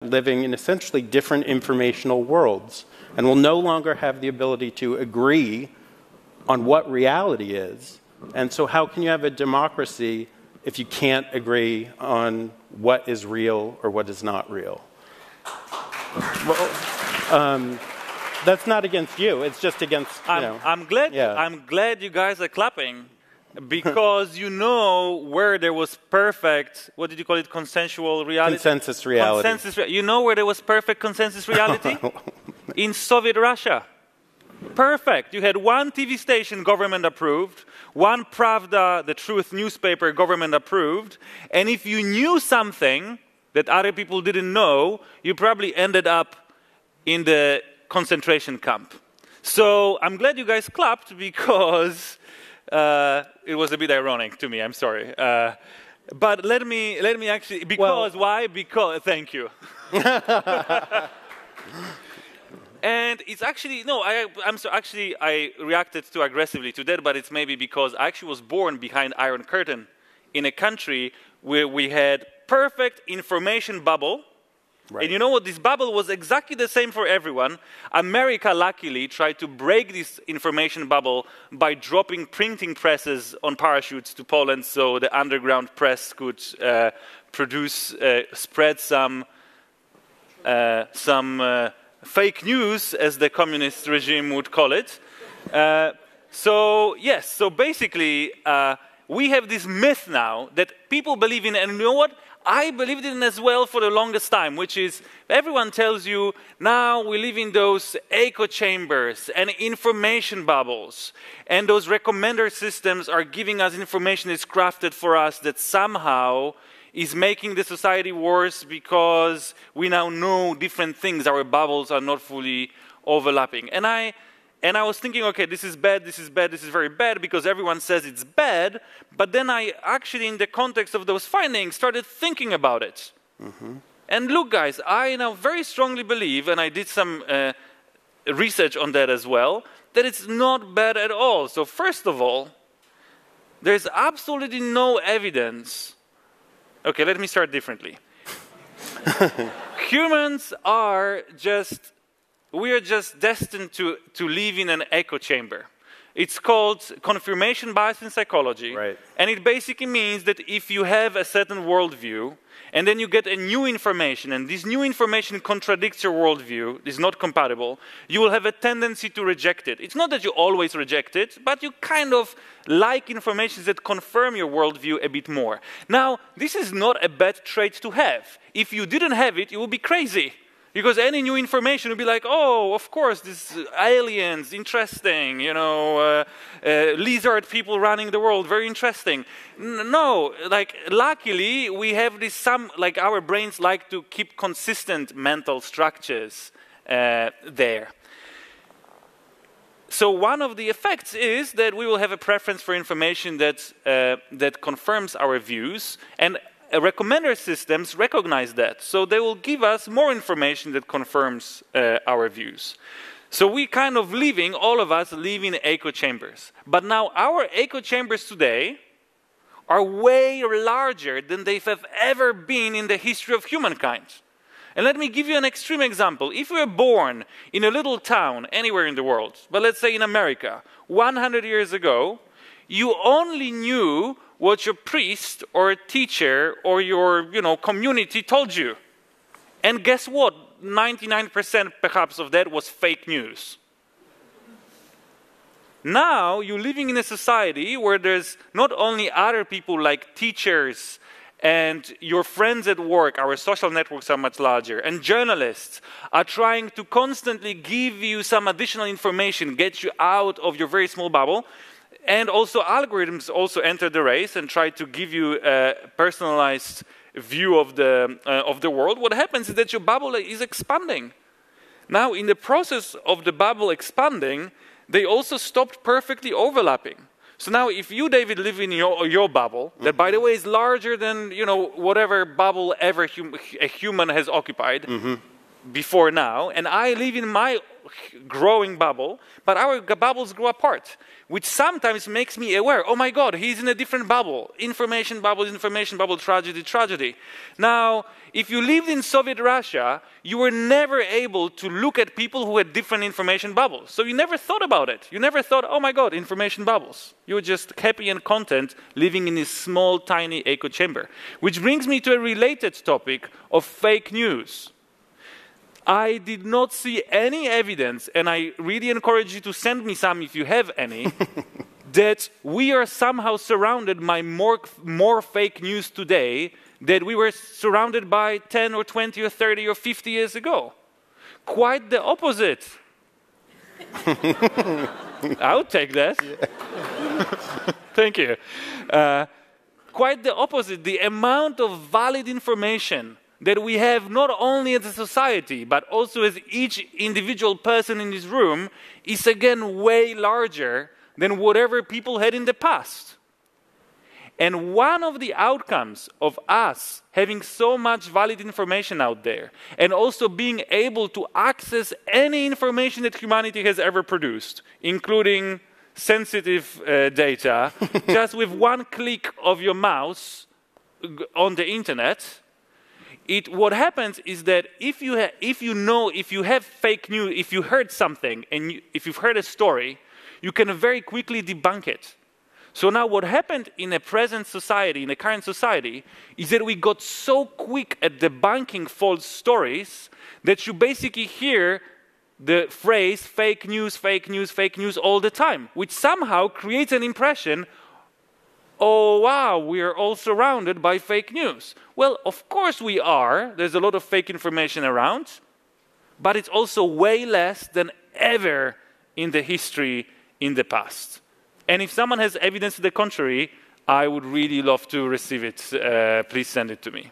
living in essentially different informational worlds and will no longer have the ability to agree on what reality is. And so how can you have a democracy if you can't agree on what is real or what is not real? Well, that's not against you. It's just against, you know. I'm glad you guys are clapping, because you know where there was perfect, what did you call it, consensual reality? Consensus reality. You know where there was perfect consensus reality? In Soviet Russia. Perfect. You had one TV station government approved, one Pravda, the Truth newspaper, government approved, and if you knew something that other people didn't know, you probably ended up in the concentration camp. So I'm glad you guys clapped, because it was a bit ironic to me. I'm sorry. But let me actually, because, why? Because, thank you. And it's actually, no, I reacted too aggressively to that, but it's maybe because I actually was born behind Iron Curtain in a country where we had perfect information bubble. Right. And you know what? This bubble was exactly the same for everyone. America, luckily, tried to break this information bubble by dropping printing presses on parachutes to Poland, so the underground press could spread some fake news, as the communist regime would call it. So basically, we have this myth now that people believe in, and you know what? I believed in as well for the longest time, which is everyone tells you now we live in those echo chambers and information bubbles, and those recommender systems are giving us information that's crafted for us that somehow is making the society worse because we now know different things. Our bubbles are not fully overlapping. And I was thinking, okay, this is bad, this is bad, this is very bad, because everyone says it's bad. But then I actually, in the context of those findings, started thinking about it. Mm-hmm. And look, guys, I now very strongly believe, and I did some research on that as well, that it's not bad at all. So first of all, there's absolutely no evidence. Okay, let me start differently. Humans are just, we are just destined to live in an echo chamber. It's called confirmation bias in psychology. Right. And it basically means that if you have a certain worldview, and then you get a new information, and this new information contradicts your worldview, is not compatible, you will have a tendency to reject it. It's not that you always reject it, but you kind of like information that confirm your worldview a bit more. Now, this is not a bad trait to have. If you didn't have it, you would be crazy. Because any new information would be like, oh, of course, this aliens, interesting, you know, lizard people running the world, very interesting. No, like, luckily, we have this like, our brains like to keep consistent mental structures there. So one of the effects is that we will have a preference for information that confirms our views, and recommender systems recognize that. So they will give us more information that confirms our views. So we kind of living, all of us live in echo chambers. But now our echo chambers today are way larger than they have ever been in the history of humankind. And let me give you an extreme example. If you were born in a little town anywhere in the world, but let's say in America, 100 years ago, you only knew what your priest or teacher or your community told you. And guess what? 99% perhaps of that was fake news. Now you're living in a society where there's not only other people like teachers and your friends at work, our social networks are much larger, and journalists are trying to constantly give you some additional information, get you out of your very small bubble. And also algorithms also enter the race and try to give you a personalized view of the world. What happens is that your bubble is expanding. Now, in the process of the bubble expanding, they also stopped perfectly overlapping. So now, if you, David, live in your bubble, that, by the way, is larger than whatever bubble ever a human has occupied, before now, and I live in my growing bubble, but our bubbles grow apart, which sometimes makes me aware, oh my God, he's in a different bubble. Information bubble, tragedy, tragedy. Now, if you lived in Soviet Russia, you were never able to look at people who had different information bubbles. So you never thought about it. You never thought, oh my God, information bubbles. You were just happy and content living in this small, tiny echo chamber. Which brings me to a related topic of fake news. I did not see any evidence, and I really encourage you to send me some if you have any, that we are somehow surrounded by more fake news today than we were surrounded by 10 or 20 or 30 or 50 years ago. Quite the opposite. I would take that. Yeah. Thank you. Quite the opposite. The amount of valid information that we have not only as a society, but also as each individual person in this room, is again way larger than whatever people had in the past. And one of the outcomes of us having so much valid information out there, and also being able to access any information that humanity has ever produced, including sensitive data, just with one click of your mouse on the internet, what happens is that if you have fake news, if you heard something, and if you've heard a story, you can very quickly debunk it. So now what happened in a present society, in a current society, is that we got so quick at debunking false stories that you basically hear the phrase fake news, fake news, fake news all the time, which somehow creates an impression, oh wow, we are all surrounded by fake news. Well, of course we are. There's a lot of fake information around, but it's also way less than ever in the history in the past. And if someone has evidence to the contrary, I would really love to receive it. Please send it to me.